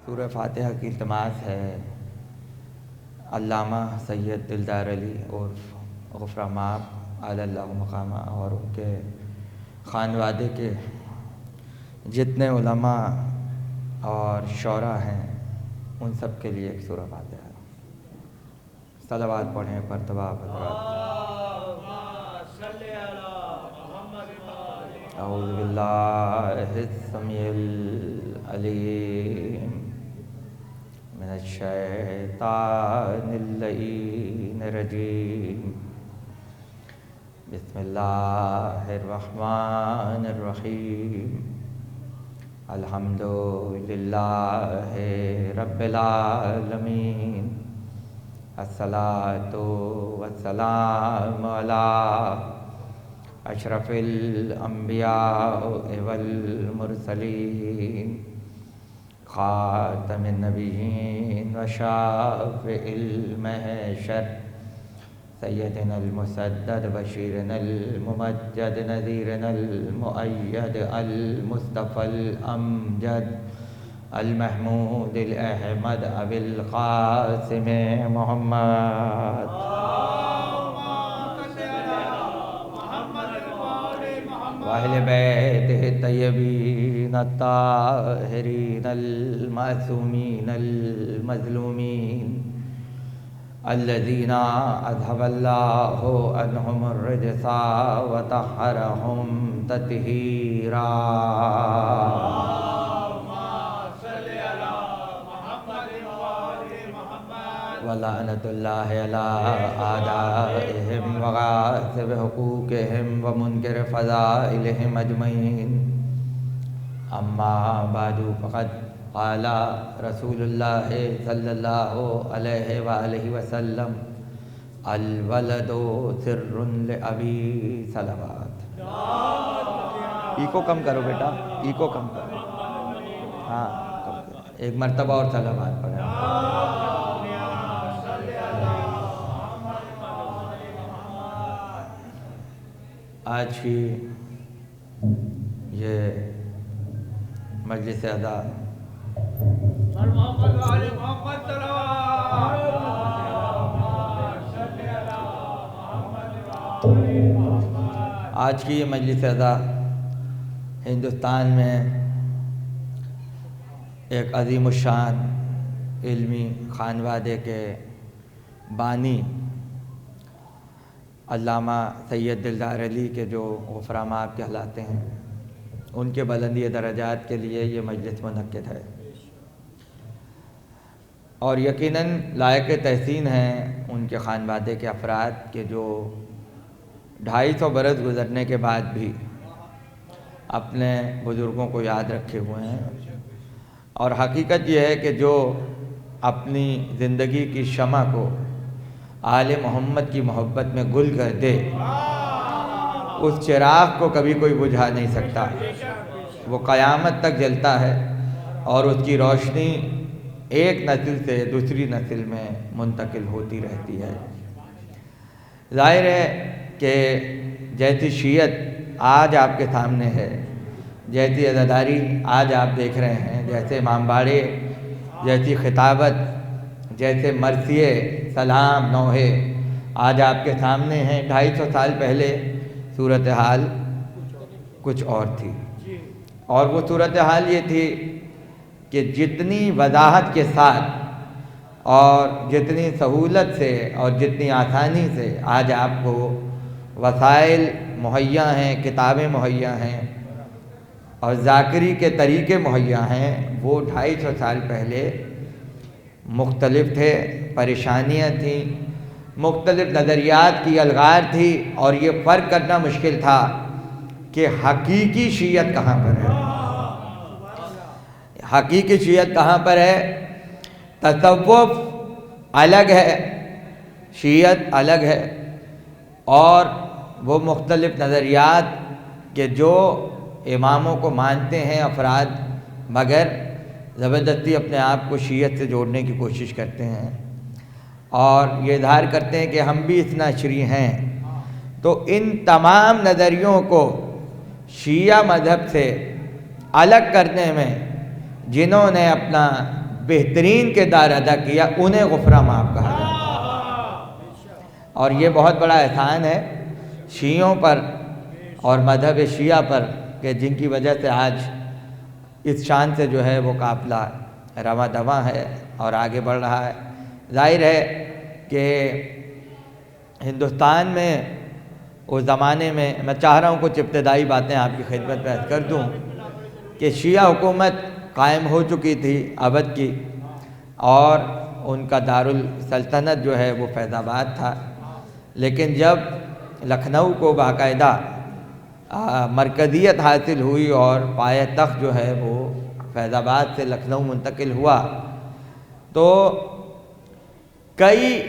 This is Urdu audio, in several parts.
سورہ فاتحہ کی التماس ہے علامہ سید دلدار علی اور غفرہ مآب علی اللہ مقامہ اور ان کے خانوادے کے جتنے علماء اور شعراء ہیں ان سب کے لیے ایک سورہ فاتحہ. صلوات پڑھیں مرتبہ حضرات. اعوذ باللہ السمیع العلیم من الشیطان اللعین الرجیم. بسم اللہ الرحمن الرحیم. الحمد للہ رب العالمین. الصلاۃ والسلام علی اشرف الانبیاء والمرسلین خاتم النبیین و شافع المحشر سیدنا المسدد بشیرنا الممجد نذیرنا المؤید المصطفى الامجد المحمود الاحمد ابی القاسم محمد واہل بیتہ الطیبین الطاہرین المعصومین المظلومین الذین اذھب اللہ عنہم الرجس وطہرہم تطہیرا. وَلَعْنَةُ اللَّهِ عَلَىٰ أَعْدَائِهِمْ وَغَاصِبِ حُقُوقِهِمْ وَمُنكِرِ فَضَائِلِهِمْ أَجْمَعِينَ. أَمَّا بَعْدُ فَقَدْ قَالَ رسول اللہ صلی اللہ علیہ وآلہ وسلم الولد سر لأبی صلوات. ایکو کم کرو بیٹا, ایکو کم کرو. ہاں ایک مرتبہ اور صلوات پڑھیں. آج کی یہ مجلس ادا آج کی یہ مجلس ادا ہندوستان میں ایک عظیم الشان علمی خانوادے کے بانی علامہ سید دلدار علی کے جو غفرہ مآب کہلاتے ہیں ان کے بلندی درجات کے لیے یہ مجلس منعقد ہے اور یقیناً لائق تحسین ہیں ان کے خانوادے کے افراد کے جو 250 برس گزرنے کے بعد بھی اپنے بزرگوں کو یاد رکھے ہوئے ہیں. اور حقیقت یہ ہے کہ جو اپنی زندگی کی شمع کو آل محمد کی محبت میں گل کر دے اس چراغ کو کبھی کوئی بجھا نہیں سکتا. وہ قیامت تک جلتا ہے اور اس کی روشنی ایک نسل سے دوسری نسل میں منتقل ہوتی رہتی ہے. ظاہر ہے کہ جیسی شیعت آج آپ کے سامنے ہے, جیسی عزاداری آج آپ دیکھ رہے ہیں, جیسے امام باڑے, جیسی خطابت, جیسے مرثیے سلام نوحے آج آپ کے سامنے ہیں, 250 سال پہلے صورتحال کچھ اور تھی. اور وہ صورتحال یہ تھی کہ جتنی وضاحت کے ساتھ اور جتنی سہولت سے اور جتنی آسانی سے آج آپ کو وسائل مہیا ہیں, کتابیں مہیا ہیں اور ذاکری کے طریقے مہیا ہیں, وہ 250 سال پہلے مختلف تھے. پریشانیاں تھیں, مختلف نظریات کی الغار تھی اور یہ فرق کرنا مشکل تھا کہ حقیقی شیعت کہاں پر ہے, حقیقی شیعت کہاں پر ہے. تصوف الگ ہے, شیعت الگ ہے, اور وہ مختلف نظریات کہ جو اماموں کو مانتے ہیں افراد مگر زبردستی اپنے آپ کو شیعت سے جوڑنے کی کوشش کرتے ہیں اور یہ اظہار کرتے ہیں کہ ہم بھی اتنا اشری ہیں. تو ان تمام نظریوں کو شیعہ مذہب سے الگ کرنے میں جنہوں نے اپنا بہترین کردار ادا کیا، انہیں غفرہ مآب کہا جاتا ہے۔ اور یہ بہت بڑا احسان ہے شیعوں پر اور مذہب شیعہ پر کہ جن کی وجہ سے آج اس شان سے جو ہے وہ قافلہ رواں دواں ہے اور آگے بڑھ رہا ہے۔ ظاہر ہے کہ ہندوستان میں اس زمانے میں چاہ رہا ہوں کچھ ابتدائی باتیں آپ کی خدمت پیش کر دوں کہ شیعہ حکومت قائم ہو چکی تھی اودھ کی، اور ان کا دارالسلطنت جو ہے وہ فیض آباد تھا، لیکن جب لکھنؤ کو باقاعدہ مرکزیت حاصل ہوئی اور پایہ تخت جو ہے وہ فیض آباد سے لکھنؤ منتقل ہوا، تو کئی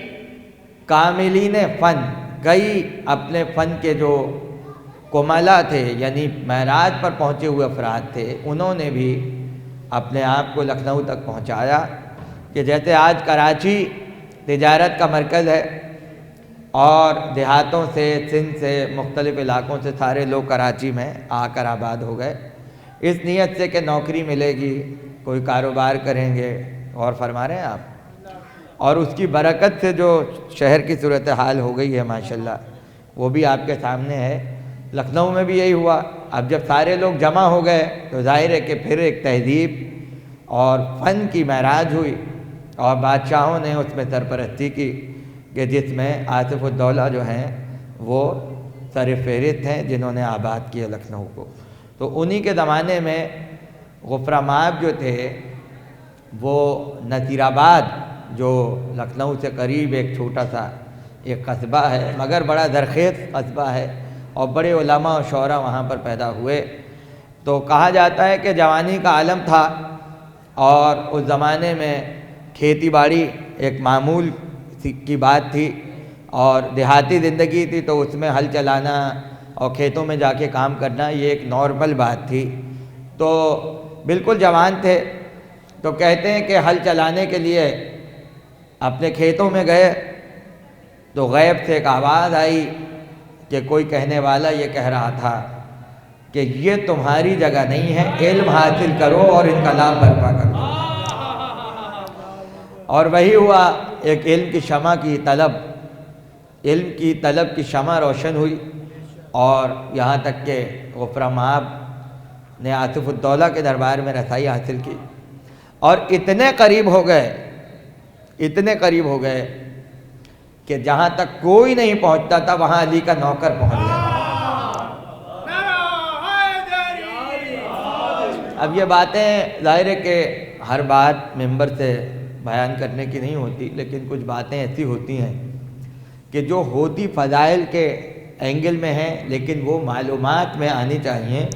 کاملین فن، کئی اپنے فن کے جو کملا تھے یعنی معراج پر پہنچے ہوئے افراد تھے، انہوں نے بھی اپنے آپ کو لکھنؤ تک پہنچایا کہ جیسے آج کراچی تجارت کا مرکز ہے اور دیہاتوں سے، سندھ سے، مختلف علاقوں سے سارے لوگ کراچی میں آ کر آباد ہو گئے، اس نیت سے کہ نوکری ملے گی، کوئی کاروبار کریں گے، غور فرما رہے ہیں آپ، اور اس کی برکت سے جو شہر کی صورتحال ہو گئی ہے ماشاءاللہ وہ بھی آپ کے سامنے ہے۔ لکھنؤ میں بھی یہی ہوا۔ اب جب سارے لوگ جمع ہو گئے تو ظاہر ہے کہ پھر ایک تہذیب اور فن کی معراج ہوئی، اور بادشاہوں نے اس میں سرپرستی کی کہ جس میں آصف الدولہ جو ہیں وہ سر فہرست ہیں جنہوں نے آباد کیا لکھنؤ کو۔ تو انہی کے زمانے میں غفرہ مآب جو تھے وہ نصیر آباد جو لکھنؤ سے قریب ایک چھوٹا سا ایک قصبہ ہے، مگر بڑا زرخیز قصبہ ہے، اور بڑے علماء اور شعراء وہاں پر پیدا ہوئے۔ تو کہا جاتا ہے کہ جوانی کا عالم تھا، اور اس زمانے میں کھیتی باڑی ایک معمول کی بات تھی، اور دیہاتی زندگی تھی، تو اس میں ہل چلانا اور کھیتوں میں جا کے کام کرنا یہ ایک نارمل بات تھی۔ تو بالکل جوان تھے، تو کہتے ہیں کہ ہل چلانے کے لیے اپنے کھیتوں میں گئے تو غیب سے ایک آواز آئی کہ کوئی کہنے والا یہ کہہ رہا تھا کہ یہ تمہاری جگہ نہیں ہے، علم حاصل کرو اور انقلاب برپا کرو۔ اور وہی ہوا، ایک علم کی شمع کی طلب، علم کی طلب کی شمع روشن ہوئی، اور یہاں تک کہ غفرہ مآب نے آصف الدولہ کے دربار میں رسائی حاصل کی، اور اتنے قریب ہو گئے کہ جہاں تک کوئی نہیں پہنچتا تھا وہاں علی کا نوکر پہنچ گیا۔ اب یہ باتیں ظاہر ہے کہ ہر بات ممبر سے بیان کرنے کی نہیں ہوتی، لیکن کچھ باتیں ایسی ہوتی ہیں کہ جو ہوتی فضائل کے اینگل میں ہیں لیکن وہ معلومات میں آنی چاہیے،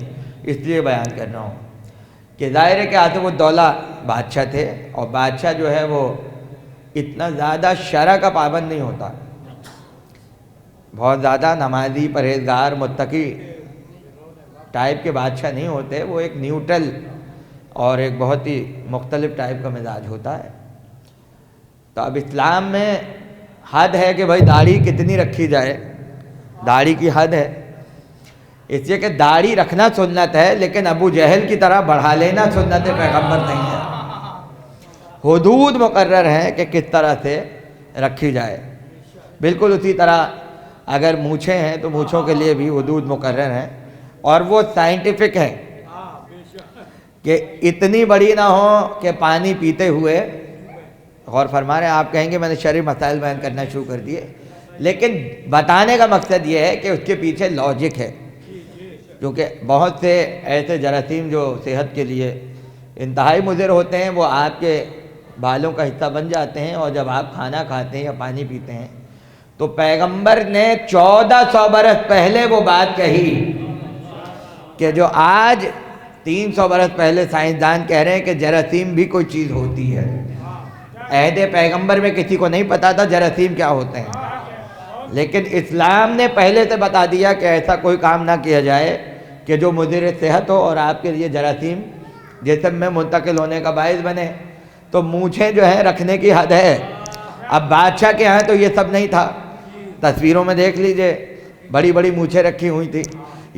اس لیے بیان کر رہا ہوں کہ ظاہر ہے کہ آصف الدولہ بادشاہ تھے، اور بادشاہ جو ہے وہ اتنا زیادہ شرع کا پابند نہیں ہوتا، بہت زیادہ نمازی، پرہیزگار، متقی ٹائپ کے بادشاہ نہیں ہوتے، وہ ایک نیوٹرل اور ایک بہت ہی مختلف ٹائپ کا مزاج ہوتا ہے۔ تو اب اسلام میں حد ہے کہ بھائی داڑھی کتنی رکھی جائے، داڑھی کی حد ہے، اس لیے کہ داڑھی رکھنا سنت ہے، لیکن ابو جہل کی طرح بڑھا لینا سنت پیغمبر نہیں ہے۔ حدود مقرر ہیں کہ کس طرح سے رکھی جائے، بالکل اسی طرح اگر مونچھیں ہیں تو مونچھوں کے لیے بھی حدود مقرر ہیں، اور وہ سائنٹیفک ہے کہ اتنی بڑی نہ ہو کہ پانی پیتے ہوئے، غور فرما رہے ہیں آپ، کہیں گے میں نے شرعی مسائل بیان کرنا شروع کر دیے، لیکن بتانے کا مقصد یہ ہے کہ اس کے پیچھے لاجک ہے، کیونکہ بہت سے ایسے جراثیم جو صحت کے لیے انتہائی مضر ہوتے ہیں وہ آپ کے بالوں کا حصہ بن جاتے ہیں، اور جب آپ کھانا کھاتے ہیں یا پانی پیتے ہیں تو پیغمبر نے 1400 برس پہلے وہ بات کہی کہ جو آج 300 برس پہلے سائنسدان کہہ رہے ہیں کہ جراثیم بھی کوئی چیز ہوتی ہے۔ عہد پیغمبر میں کسی کو نہیں پتا تھا جراثیم کیا ہوتے ہیں، لیکن اسلام نے پہلے سے بتا دیا کہ ایسا کوئی کام نہ کیا جائے کہ جو مضر صحت ہو اور آپ کے لیے جراثیم جسم میں منتقل ہونے کا باعث بنے۔ تو مونچھیں جو ہیں رکھنے کی حد ہے۔ اب بادشاہ کے ہاں تو یہ سب نہیں تھا، تصویروں میں دیکھ لیجئے بڑی بڑی مونچھیں رکھی ہوئی تھی،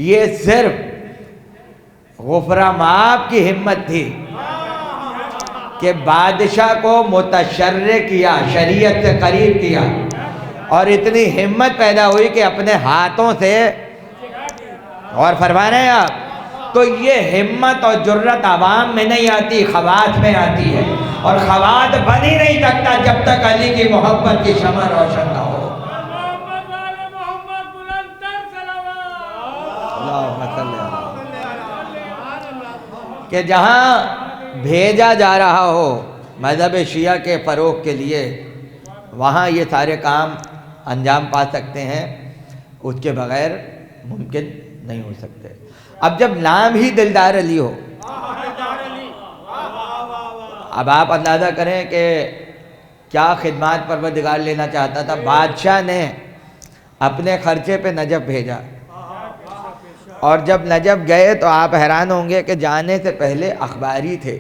یہ صرف غفرہ مآب کی ہمت تھی کہ بادشاہ کو متشرع کیا، شریعت سے قریب کیا، اور اتنی ہمت پیدا ہوئی کہ اپنے ہاتھوں سے، اور فرما رہے ہیں آپ، تو یہ ہمت اور جرت عوام میں نہیں آتی، خواص میں آتی ہے، اور خواص بن ہی نہیں سکتا جب تک علی کی محبت کی شمع روشن نہ ہو۔ کہ جہاں بھیجا جا رہا ہو مذہب شیعہ کے فروغ کے لیے، وہاں یہ سارے کام انجام پا سکتے ہیں، اس کے بغیر ممکن نہیں ہو سکتے۔ اب جب نام ہی دلدار علی ہو، اب آپ اندازہ کریں کہ کیا خدمات پروردگار لینا چاہتا تھا۔ بادشاہ نے اپنے خرچے پہ نجف بھیجا، اور جب نجف گئے تو آپ حیران ہوں گے کہ جانے سے پہلے اخباری تھے،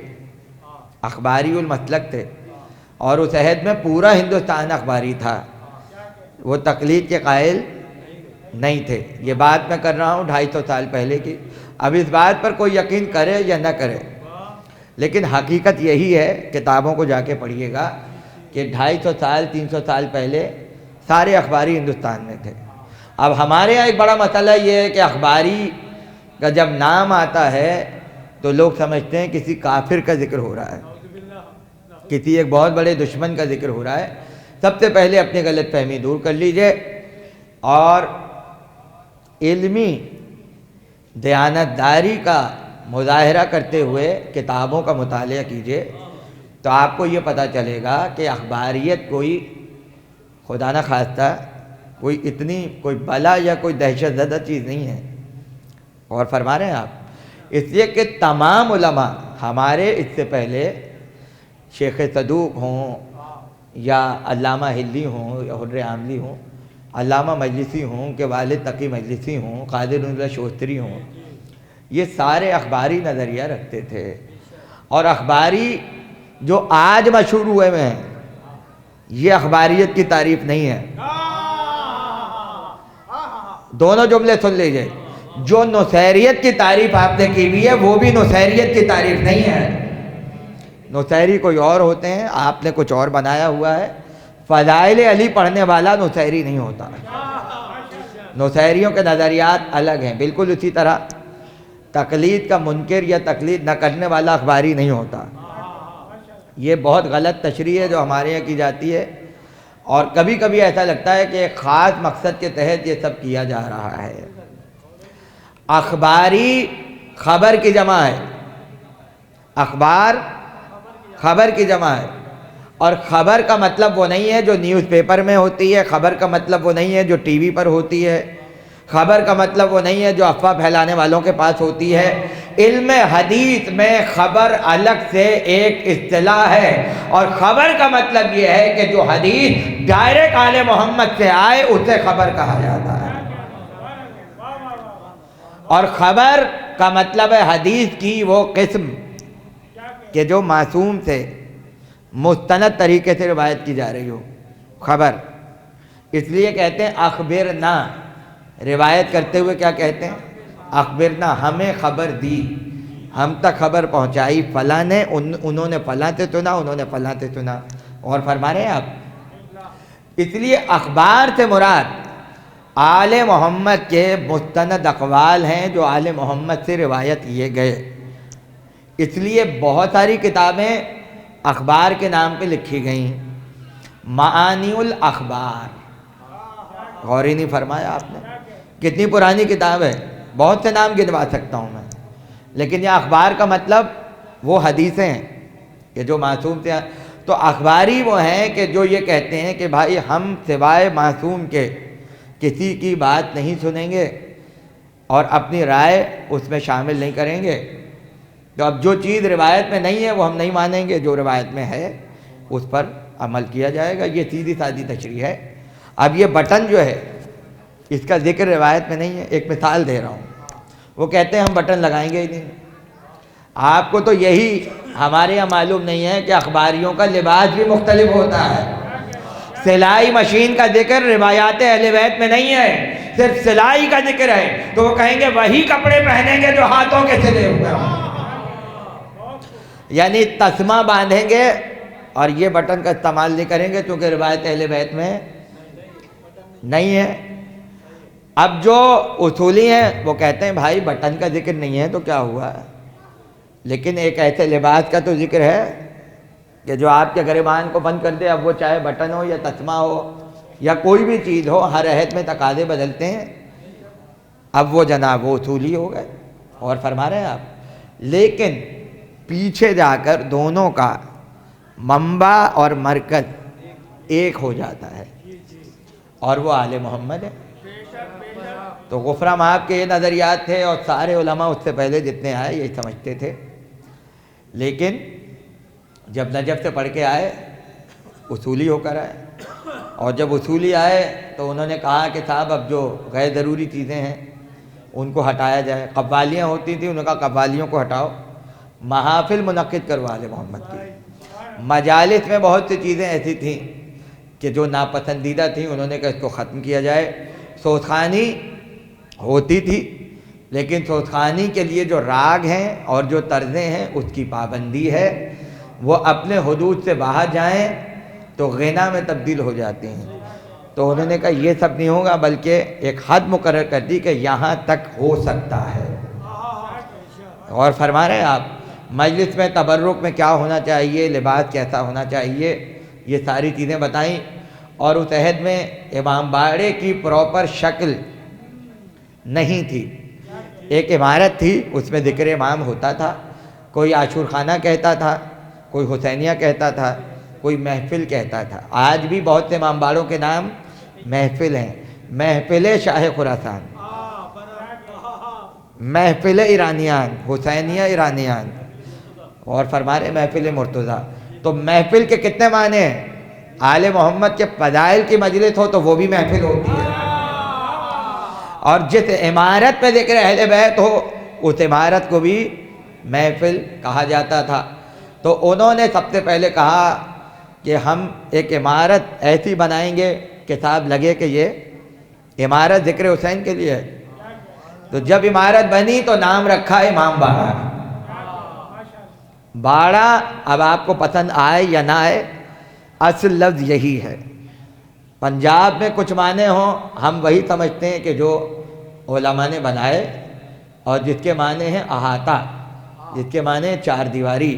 اخباری المسلک تھے، اور اس عہد میں پورا ہندوستان اخباری تھا، وہ تقلید کے قائل نہیں تھے۔ یہ بات میں کر رہا ہوں 250 سال پہلے کی۔ اب اس بات پر کوئی یقین کرے یا نہ کرے، لیکن حقیقت یہی ہے، کتابوں کو جا کے پڑھیے گا کہ 250 سال 300 سال پہلے سارے اخباری ہندوستان میں تھے۔ اب ہمارے یہاں ایک بڑا مسئلہ یہ ہے کہ اخباری کا جب نام آتا ہے تو لوگ سمجھتے ہیں کسی کافر کا ذکر ہو رہا ہے، کسی ایک بہت بڑے دشمن کا ذکر ہو رہا ہے۔ سب سے پہلے اپنی غلط فہمی دور کر لیجئے، اور علمی دیانتداری کا مظاہرہ کرتے ہوئے کتابوں کا مطالعہ کیجئے، تو آپ کو یہ پتہ چلے گا کہ اخباریت کوئی خدا نہ خواستہ کوئی اتنی کوئی بلا یا کوئی دہشت زدہ چیز نہیں ہے۔ اور فرما رہے ہیں آپ، اس لیے کہ تمام علماء ہمارے اس سے پہلے شیخ صدوق ہوں یا علامہ ہلی ہوں یا حر عاملی ہوں، علامہ مجلسی ہوں کہ والد تقی مجلسی ہوں، قادر اللہ شوستری ہوں، یہ سارے اخباری نظریہ رکھتے تھے۔ اور اخباری جو آج مشہور ہوئے میں ہیں، یہ اخباریت کی تعریف نہیں ہے۔ دونوں جملے سن لیجئے، جو نصیریت کی تعریف آپ نے کی ہوئی ہے وہ بھی نصیریت کی تعریف نہیں ہے۔ نصیری کوئی اور ہوتے ہیں، آپ نے کچھ اور بنایا ہوا ہے۔ فضائل علی پڑھنے والا نصیری نہیں ہوتا، نصیریوں کے نظریات الگ ہیں۔ بالکل اسی طرح تقلید کا منکر یا تقلید نہ کرنے والا اخباری نہیں ہوتا۔ یہ بہت غلط تشریح ہے جو ہمارے یہاں کی جاتی ہے، اور کبھی کبھی ایسا لگتا ہے کہ ایک خاص مقصد کے تحت یہ سب کیا جا رہا ہے۔ اخباری خبر کی جمع ہے، اخبار خبر کی جمع ہے، اور خبر کا مطلب وہ نہیں ہے جو نیوز پیپر میں ہوتی ہے، خبر کا مطلب وہ نہیں ہے جو ٹی وی پر ہوتی ہے، خبر کا مطلب وہ نہیں ہے جو افواہ پھیلانے والوں کے پاس ہوتی ہے۔ علم حدیث میں خبر الگ سے ایک اصطلاح ہے، اور خبر کا مطلب یہ ہے کہ جو حدیث ڈائریکٹ آل محمد سے آئے اسے خبر کہا جاتا ہے۔ اور خبر کا مطلب ہے حدیث کی وہ قسم کہ جو معصوم سے مستند طریقے سے روایت کی جا رہی ہو، خبر۔ اس لیے کہتے ہیں اخبرنا، روایت کرتے ہوئے کیا کہتے ہیں؟ اخبرنا، ہمیں خبر دی، ہم تک خبر پہنچائی فلاں نے، انہوں نے فلاں سے سنا، انہوں نے فلاں سے سنا۔ اور فرما رہے ہیں آپ، اس لیے اخبار سے مراد آل محمد کے مستند اقوال ہیں جو آل محمد سے روایت کیے گئے۔ اس لیے بہت ساری کتابیں اخبار کے نام پہ لکھی گئیں۔ معانی الاخبار، غور ہی نہیں فرمایا آپ نے، کتنی پرانی کتاب ہے، بہت سے نام گنوا سکتا ہوں میں، لیکن یہ اخبار کا مطلب وہ حدیثیں ہیں کہ جو معصوم سے۔ تو اخباری وہ ہیں کہ جو یہ کہتے ہیں کہ بھائی ہم سوائے معصوم کے کسی کی بات نہیں سنیں گے اور اپنی رائے اس میں شامل نہیں کریں گے۔ تو اب جو چیز روایت میں نہیں ہے وہ ہم نہیں مانیں گے، جو روایت میں ہے اس پر عمل کیا جائے گا۔ یہ سیدھی سادی تشریح ہے۔ اب یہ بٹن جو ہے اس کا ذکر روایت میں نہیں ہے۔ ایک مثال دے رہا ہوں، وہ کہتے ہیں ہم بٹن لگائیں گے ہی نہیں۔ آپ کو تو یہی ہمارے یہاں معلوم نہیں ہے کہ اخباریوں کا لباس بھی مختلف ہوتا ہے۔ سلائی مشین کا ذکر روایات اہل بیت میں نہیں ہے، صرف سلائی کا ذکر ہے، تو وہ کہیں گے وہی کپڑے پہنیں گے جو ہاتھوں کے سلے ہوئے ہوں۔ یعنی تسمہ باندھیں گے اور یہ بٹن کا استعمال نہیں کریں گے چونکہ روایت اہل بیت میں نہیں ہے۔ اب جو اصولی ہیں وہ کہتے ہیں بھائی بٹن کا ذکر نہیں ہے تو کیا ہوا، لیکن ایک ایسے لباس کا تو ذکر ہے کہ جو آپ کے گریبان کو بند کر دے، اب وہ چاہے بٹن ہو یا تسمہ ہو یا کوئی بھی چیز ہو، ہر عہد میں تقاضے بدلتے ہیں۔ اب وہ جناب وہ اصولی ہو گئے، اور فرما رہے ہیں آپ، لیکن پیچھے جا کر دونوں کا منبع اور مرکز ایک ہو جاتا ہے، اور وہ آل محمد ہے۔ تو غفرہ مآب کے یہ نظریات تھے، اور سارے علماء اس سے پہلے جتنے آئے یہی سمجھتے تھے، لیکن جب نجف سے پڑھ کے آئے اصولی ہو کر آئے، اور جب اصولی آئے تو انہوں نے کہا کہ صاحب اب جو غیر ضروری چیزیں ہیں ان کو ہٹایا جائے۔ قوالیاں ہوتی تھیں، انہوں نے کہا قوالیوں کو ہٹاؤ، محافل منعقد کرو آل محمد کی۔ مجالس میں بہت سی چیزیں ایسی تھیں کہ جو ناپسندیدہ تھیں، انہوں نے کہا اس کو ختم کیا جائے۔ سوزخانی ہوتی تھی، لیکن سوزخانی کے لیے جو راگ ہیں اور جو طرزیں ہیں اس کی پابندی ہے، وہ اپنے حدود سے باہر جائیں تو غنا میں تبدیل ہو جاتے ہیں۔ تو انہوں نے کہا یہ سب نہیں ہوگا، بلکہ ایک حد مقرر کر دی کہ یہاں تک ہو سکتا ہے۔ اور فرما رہے ہیں آپ مجلس میں تبرک میں کیا ہونا چاہیے، لباس کیسا ہونا چاہیے، یہ ساری چیزیں بتائیں۔ اور اس عہد میں امام باڑے کی پراپر شکل نہیں تھی، ایک عمارت تھی، اس میں ذکر امام ہوتا تھا، کوئی عاشور خانہ کہتا تھا، کوئی حسینیہ کہتا تھا، کوئی محفل کہتا تھا۔ آج بھی بہت سے امام باڑوں کے نام محفل ہیں، محفل شاہ خراسان، محفل ایرانیان، حسینیہ ایرانیان، اور فرما رہے محفل مرتضیٰ۔ تو محفل کے کتنے معنی ہیں؟ آل محمد کے فضائل کی مجلس ہو تو وہ بھی محفل ہوتی ہے، اور جس عمارت پہ ذکر اہل بیت ہو اس عمارت کو بھی محفل کہا جاتا تھا۔ تو انہوں نے سب سے پہلے کہا کہ ہم ایک عمارت ایسی بنائیں گے کہ صاحب لگے کہ یہ عمارت ذکر حسین کے لیے ہے۔ تو جب عمارت بنی تو نام رکھا امام باڑہ۔ باڑہ اب آپ کو پسند آئے یا نہ آئے، اصل لفظ یہی ہے۔ پنجاب میں کچھ معنی ہوں، ہم وہی سمجھتے ہیں کہ جو علماء نے بنائے، اور جس کے معنی ہیں احاطہ، جس کے معنی ہیں چار دیواری۔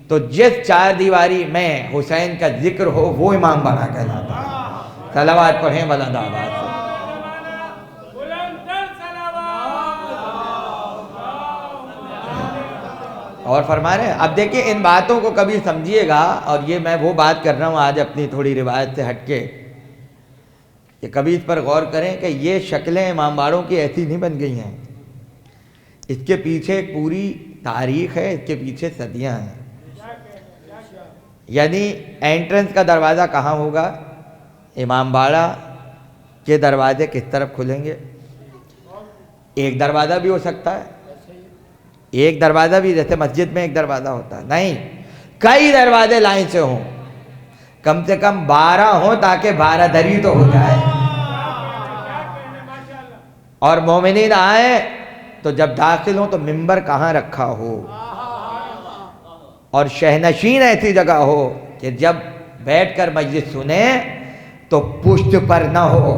تو جس چار دیواری میں حسین کا ذکر ہو وہ امام باڑہ کہلاتا ہے۔ صلوات پڑھیں بلند آواز سے۔ اور فرما رہے ہیں اب دیکھیں ان باتوں کو کبھی سمجھیے گا، اور یہ میں وہ بات کر رہا ہوں آج اپنی تھوڑی روایت سے ہٹ کے، کہ کبھی اس پر غور کریں کہ یہ شکلیں امام باڑوں کی ایسی نہیں بن گئی ہیں، اس کے پیچھے ایک پوری تاریخ ہے، اس کے پیچھے صدیاں ہیں۔ یعنی انٹرنس کا دروازہ کہاں ہوگا، امام باڑہ کے دروازے کس طرف کھلیں گے؟ ایک دروازہ بھی ہو سکتا ہے، ایک دروازہ بھی جیسے مسجد میں ایک دروازہ ہوتا ہے، نہیں، کئی دروازے لائن سے ہوں، کم سے کم 12 ہوں تاکہ 12 دری تو ہو جائے، اور مومنین آئیں تو جب داخل ہوں تو منبر کہاں رکھا ہو، اور شہنشین ایسی جگہ ہو کہ جب بیٹھ کر مجلس سنیں تو پشت پر نہ ہو،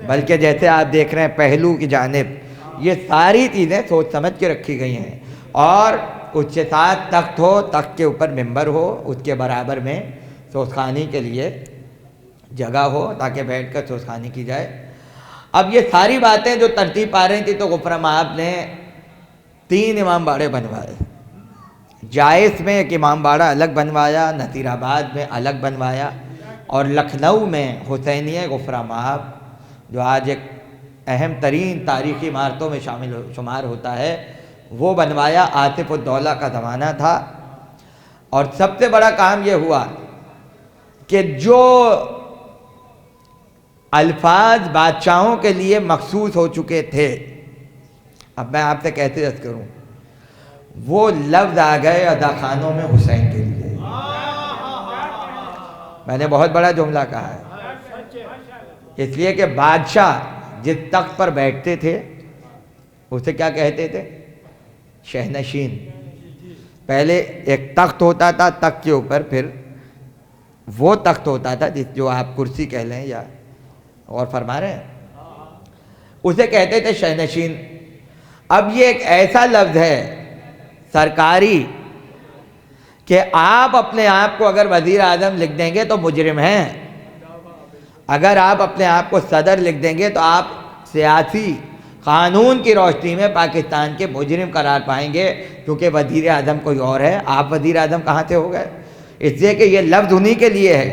بلکہ جیسے آپ دیکھ رہے ہیں پہلو کی جانب۔ یہ ساری چیزیں سوچ سمجھ کے رکھی گئی ہیں، اور اس کے ساتھ تخت ہو، تخت کے اوپر منبر ہو، اس کے برابر میں سوزخانی کے لیے جگہ ہو تاکہ بیٹھ کر سوزخانی کی جائے۔ اب یہ ساری باتیں جو ترتیب پا رہی تھی، تو غفرہ مآب نے 3 امام باڑے بنوائے۔ جائز میں ایک امام باڑہ الگ بنوایا، نصیر آباد میں الگ بنوایا، اور لکھنؤ میں حسینیہ غفرہ مآب جو آج ایک اہم ترین تاریخی عمارتوں میں شمار ہوتا ہے، وہ بنوایا۔ آصف الدولہ کا زمانہ تھا، اور سب سے بڑا کام یہ ہوا کہ جو الفاظ بادشاہوں کے لیے مخصوص ہو چکے تھے، اب میں آپ سے کیسے عرض کروں، وہ لفظ آ گئے ادا خانوں میں حسین کے لیے۔ میں نے بہت بڑا جملہ کہا ہے، اس لیے کہ بادشاہ جس تخت پر بیٹھتے تھے اسے کیا کہتے تھے؟ شہنشین۔ پہلے ایک تخت ہوتا تھا، تخت کے اوپر پھر وہ تخت ہوتا تھا جو آپ کرسی کہہ لیں یا اور فرما رہے ہیں، اسے کہتے تھے شہنشین۔ اب یہ ایک ایسا لفظ ہے سرکاری کہ آپ اپنے آپ کو اگر وزیر اعظم لکھ دیں گے تو مجرم ہیں، اگر آپ اپنے آپ کو صدر لکھ دیں گے تو آپ سیاسی قانون کی روشنی میں پاکستان کے مجرم قرار پائیں گے، کیونکہ وزیر اعظم کوئی اور ہے، آپ وزیر اعظم کہاں سے ہو گئے؟ اس لیے کہ یہ لفظ انہی کے لیے ہے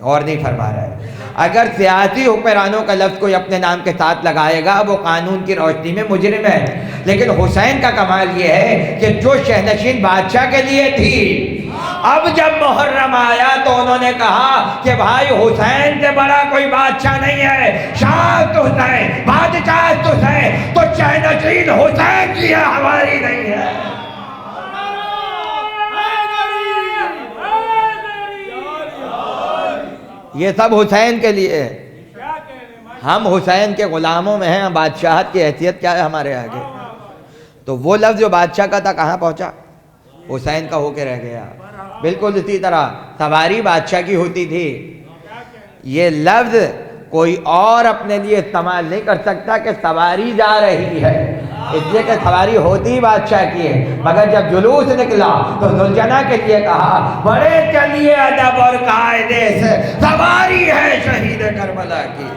اور نہیں فرما رہا ہے۔ اگر سیاسی حکمرانوں کا لفظ کوئی اپنے نام کے ساتھ لگائے گا وہ قانون کی روشنی میں مجرم ہے، لیکن حسین کا کمال یہ ہے کہ جو شہنشین بادشاہ کے لیے تھی، اب جب محرم آیا تو انہوں نے کہا کہ بھائی حسین سے بڑا کوئی بادشاہ نہیں ہے، شاہ تو حسین، بادشاہ تو حسین، تو شہنشین حسین کی ہے، ہماری نہیں ہے۔ یہ سب حسین کے لیے ہے، ہم حسین کے غلاموں میں ہیں، بادشاہت کی حیثیت کیا ہے ہمارے آگے؟ تو وہ لفظ جو بادشاہ کا تھا کہاں پہنچا؟ حسین کا ہو کے رہ گیا۔ بالکل اسی طرح سواری بادشاہ کی ہوتی تھی، یہ لفظ کوئی اور اپنے لیے استعمال نہیں کر سکتا کہ سواری جا رہی ہے، اس لیے کہ سواری ہوتی بادشاہ کی ہے، مگر جب جلوس نکلا تو ذوالجناح کے لیے کہا بڑے چلیے ادب اور قاعدے سے، سواری ہے شہید کربلا کی۔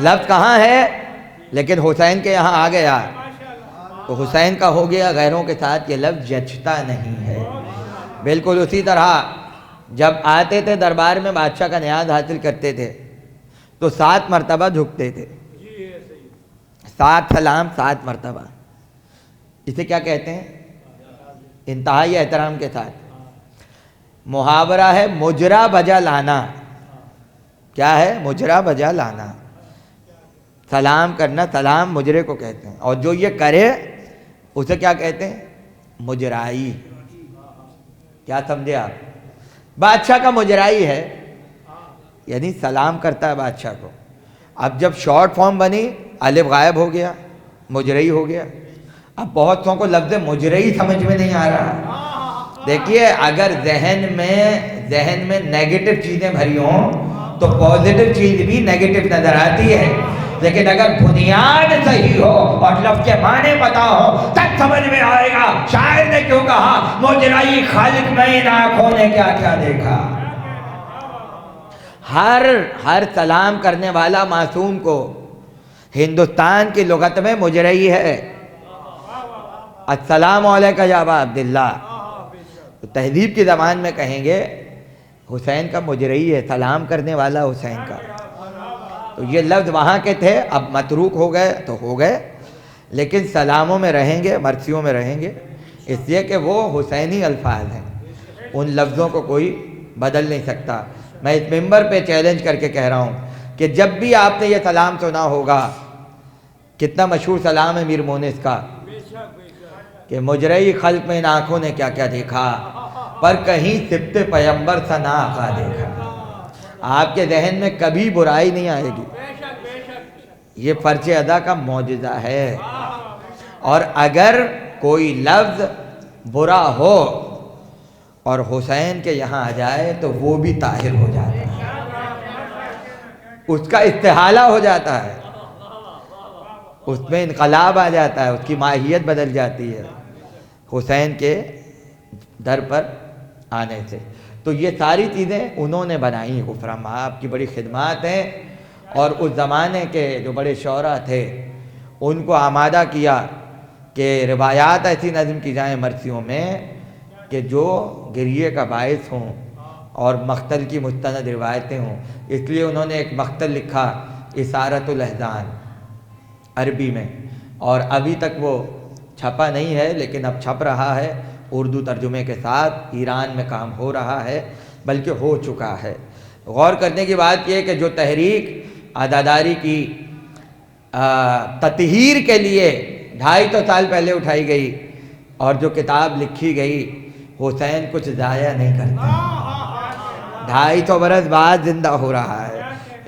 لفظ کہاں ہے لیکن حسین کے یہاں آ گیا، تو حسین کا ہو گیا، غیروں کے ساتھ یہ لفظ جچتا نہیں ہے۔ بالکل اسی طرح جب آتے تھے دربار میں بادشاہ کا نیاز حاصل کرتے تھے تو 7 مرتبہ جھکتے تھے، 7 سلام 7 مرتبہ، اسے کیا کہتے ہیں؟ انتہائی احترام کے ساتھ۔ محاورہ ہے مجرا بجا لانا، کیا ہے؟ مجرا بجا لانا، سلام کرنا، سلام مجرے کو کہتے ہیں، اور جو یہ کرے اسے کیا کہتے ہیں؟ مجرائی۔ کیا سمجھے آپ؟ بادشاہ کا مجرائی ہے، یعنی سلام کرتا ہے بادشاہ کو۔ اب جب شارٹ فارم بنی، الف غائب ہو گیا، مجرئی ہو گیا۔ اب بہت سو کو لفظ مجرئی سمجھ میں نہیں آ رہا۔ دیکھیے اگر ذہن میں نیگیٹو چیزیں بھری ہوں تو پازیٹو چیز بھی نیگیٹو نظر آتی ہے، لیکن اگر بنیاد صحیح ہو اور لفظ کے معنی پتا ہو تب سمجھ میں آئے گا شاعر نے کیوں کہا مجرائی خالق میں ان آنکھوں نے کیا کیا دیکھا۔ ہر سلام کرنے والا معصوم کو ہندوستان کی لغت میں مجرئی ہے۔ السلام علیکم یا ابا عبداللہ، تہذیب کی زبان میں کہیں گے حسین کا مجرئی ہے، سلام کرنے والا حسین کا۔ تو یہ لفظ وہاں کے تھے، اب متروک ہو گئے تو ہو گئے، لیکن سلاموں میں رہیں گے، مرثیوں میں رہیں گے، اس لیے کہ وہ حسینی الفاظ ہیں، ان لفظوں کو کوئی بدل نہیں سکتا۔ میں اس ممبر پہ چیلنج کر کے کہہ رہا ہوں کہ جب بھی آپ نے یہ سلام سنا ہوگا، کتنا مشہور سلام ہے میر مونس کا کہ مجرئی خلق میں ان آنکھوں نے کیا کیا دیکھا، پر کہیں صفت پیمبر ثنا آقا دیکھا۔ آپ کے ذہن میں کبھی برائی نہیں آئے گی، یہ فرض ادا کا معجزہ ہے۔ اور اگر کوئی لفظ برا ہو اور حسین کے یہاں آ جائے تو وہ بھی طاہر ہو جاتا ہے، اس کا استحالہ ہو جاتا ہے، اس میں انقلاب آ جاتا ہے، اس کی ماہیت بدل جاتی ہے حسین کے در پر آنے سے۔ تو یہ ساری چیزیں انہوں نے بنائی ہیں، غفران آپ کی بڑی خدمات ہیں، اور اس زمانے کے جو بڑے شعراء تھے ان کو آمادہ کیا کہ روایات ایسی نظم کی جائیں مرثیوں میں کہ جو گریے کا باعث ہوں اور مقتل کی مستند روایتیں ہوں۔ اس لیے انہوں نے ایک مقتل لکھا اسارۃ الاحزان عربی میں، اور ابھی تک وہ چھپا نہیں ہے، لیکن اب چھپ رہا ہے اردو ترجمے کے ساتھ، ایران میں کام ہو رہا ہے، بلکہ ہو چکا ہے۔ غور کرنے کی بات یہ ہے کہ جو تحریک عزاداری کی تطہیر کے لیے 250 سال پہلے اٹھائی گئی، اور جو کتاب لکھی گئی، حسین کچھ ضائع نہیں کرتا، 250 برس بعد زندہ ہو رہا ہے،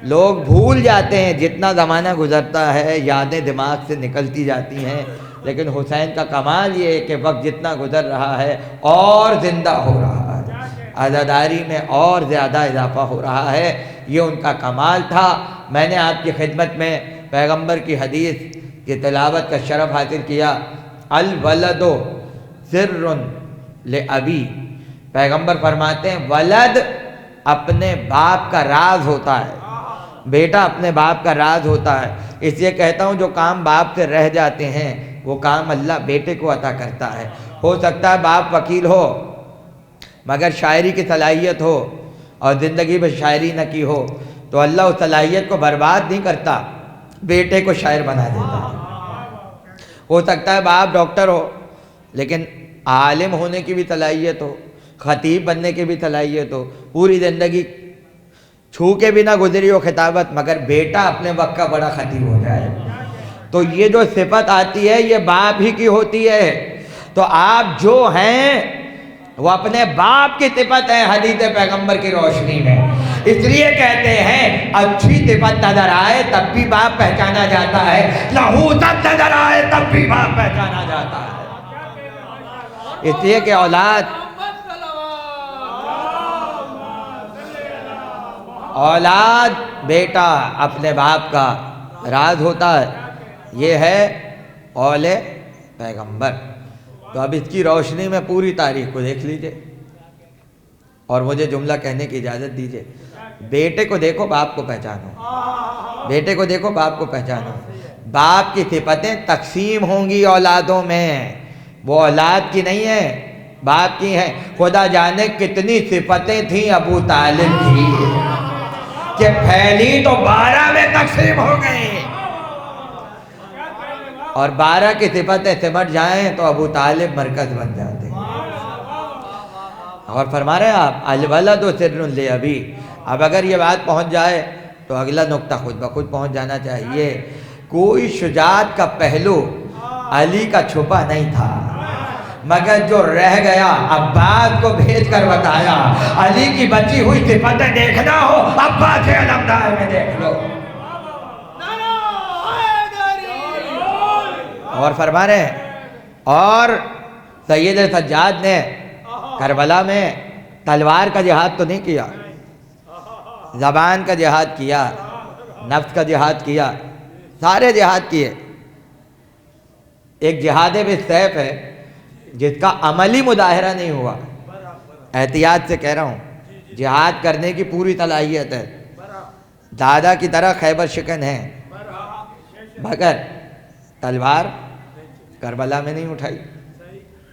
لوگ بھول جاتے ہیں، جتنا زمانہ گزرتا ہے یادیں دماغ سے نکلتی جاتی ہیں، لیکن حسین کا کمال یہ ہے کہ وقت جتنا گزر رہا ہے اور زندہ ہو رہا ہے، عزاداری میں اور زیادہ اضافہ ہو رہا ہے، یہ ان کا کمال تھا۔ میں نے آپ کی خدمت میں پیغمبر کی حدیث کی تلاوت کا شرف حاصل کیا، الولد سر لابی، پیغمبر فرماتے ہیں ولد اپنے باپ کا راز ہوتا ہے، بیٹا اپنے باپ کا راز ہوتا ہے۔ اس لیے کہتا ہوں جو کام باپ سے رہ جاتے ہیں وہ کام اللہ بیٹے کو عطا کرتا ہے۔ ہو سکتا ہے باپ وکیل ہو مگر شاعری کی صلاحیت ہو اور زندگی میں شاعری نہ کی ہو تو اللہ اس صلاحیت کو برباد نہیں کرتا، بیٹے کو شاعر بنا دیتا ہے۔ ہو سکتا ہے باپ ڈاکٹر ہو لیکن عالم ہونے کی بھی صلاحیت ہو، خطیب بننے کی بھی صلاحیت ہو، پوری زندگی چھو کے بھی نہ گزری ہو خطابت مگر بیٹا اپنے وقت کا بڑا خطیب ہو جائے، تو یہ جو صفت آتی ہے یہ باپ ہی کی ہوتی ہے۔ تو آپ جو ہیں وہ اپنے باپ کی صفت ہے حدیث پیغمبر کی روشنی میں، اس لیے کہتے ہیں اچھی صفت نظر آئے تب بھی باپ پہچانا جاتا ہے، نحوست نظر آئے تب بھی باپ پہچانا جاتا ہے۔ اس لیے کہ اولاد بیٹا اپنے باپ کا راز ہوتا ہے، یہ ہے قول پیغمبر۔ تو اب اس کی روشنی میں پوری تاریخ کو دیکھ لیجئے اور مجھے جملہ کہنے کی اجازت دیجئے، بیٹے کو دیکھو باپ کو پہچانو، بیٹے کو دیکھو باپ کو پہچانو۔ باپ کی صفتیں تقسیم ہوں گی اولادوں میں، وہ اولاد کی نہیں ہیں، باپ کی ہیں۔ خدا جانے کتنی صفتیں تھیں ابو طالب کی کہ پھیلی تو 12 میں تقسیم ہو گئی، اور 12 کی صفتیں سمٹ جائیں تو ابو طالب مرکز بن جاتے ہیں۔ اور فرما رہے ہیں آپ الولد سر لابی، اب اگر یہ بات پہنچ جائے تو اگلا نقطہ خود بخود پہنچ جانا چاہیے، کوئی شجاعت کا پہلو علی کا چھپا نہیں تھا مگر جو رہ گیا عباس کو بھیج کر بتایا، علی کی بچی ہوئی صفتیں دیکھنا ہو عباس علمدار میں دیکھ لو۔ اور فرما رہے ہیں اور سید سجاد نے کربلا میں تلوار کا جہاد تو نہیں کیا، زبان کا جہاد کیا، نفس کا جہاد کیا، سارے جہاد کیے۔ ایک جہاد بالسیف ہے جس کا عملی مظاہرہ نہیں ہوا، احتیاط سے کہہ رہا ہوں، جہاد کرنے کی پوری صلاحیت ہے، دادا کی طرح خیبر شکن ہے مگر تلوار کربلا میں نہیں اٹھائی۔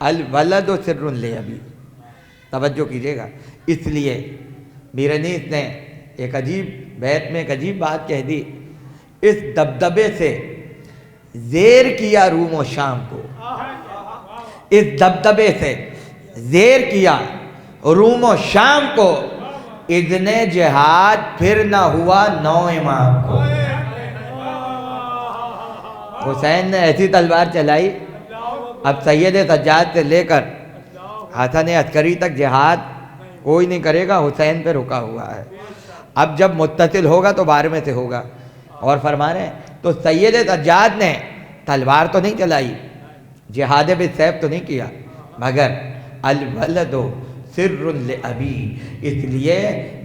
الولد سر لابی، توجہ کیجئے گا۔ اس لیے میرنیس نے ایک عجیب بیت میں ایک عجیب بات کہہ دی، اس دبدبے سے زیر کیا روم و شام کو، اس دبدبے سے زیر کیا روم و شام کو، اذن جہاد پھر نہ ہوا 9 امام کو۔ حسین نے ایسی تلوار چلائی، اب سید سجاد سے لے کر حسن عسکری تک جہاد کوئی نہیں کرے گا، حسین پہ رکا ہوا ہے۔ اب جب متصل ہوگا تو 12 میں سے ہوگا۔ اور فرما رہے ہیں تو سید سجاد نے تلوار تو نہیں چلائی، جہاد بالسیف تو نہیں کیا مگر الولد سر لابی، اس لیے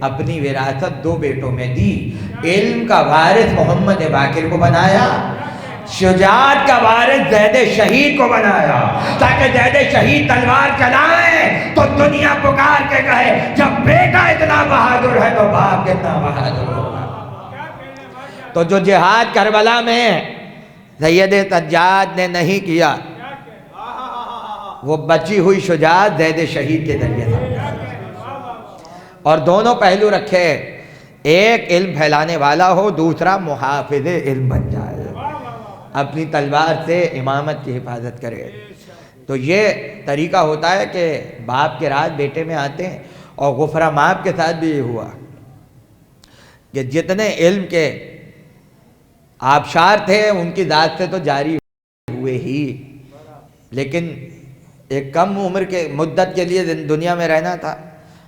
اپنی وراثت 2 بیٹوں میں دی، علم کا وارث محمد باقر کو بنایا، شجاعت کا وارث زید شہید کو بنایا، تاکہ زید شہید تلوار چلائیں تو دنیا پکار کے کہے جب بیٹا اتنا بہادر ہے تو باپ کتنا بہادر ہوگا۔ تو جو جہاد کربلا میں سید سجاد نے نہیں کیا وہ بچی ہوئی شجاعت زید شہید کے ذریعے تھا، اور دونوں پہلو رکھے، ایک علم پھیلانے والا ہو، دوسرا محافظ علم بن جائے، اپنی تلوار سے امامت کی حفاظت کرے۔ تو یہ طریقہ ہوتا ہے کہ باپ کے راز بیٹے میں آتے ہیں، اور غفرہ ماپ کے ساتھ بھی یہ ہوا کہ جتنے علم کے آبشار تھے ان کی ذات سے تو جاری ہوئے ہی، لیکن ایک کم عمر کے مدت کے لیے دنیا میں رہنا تھا،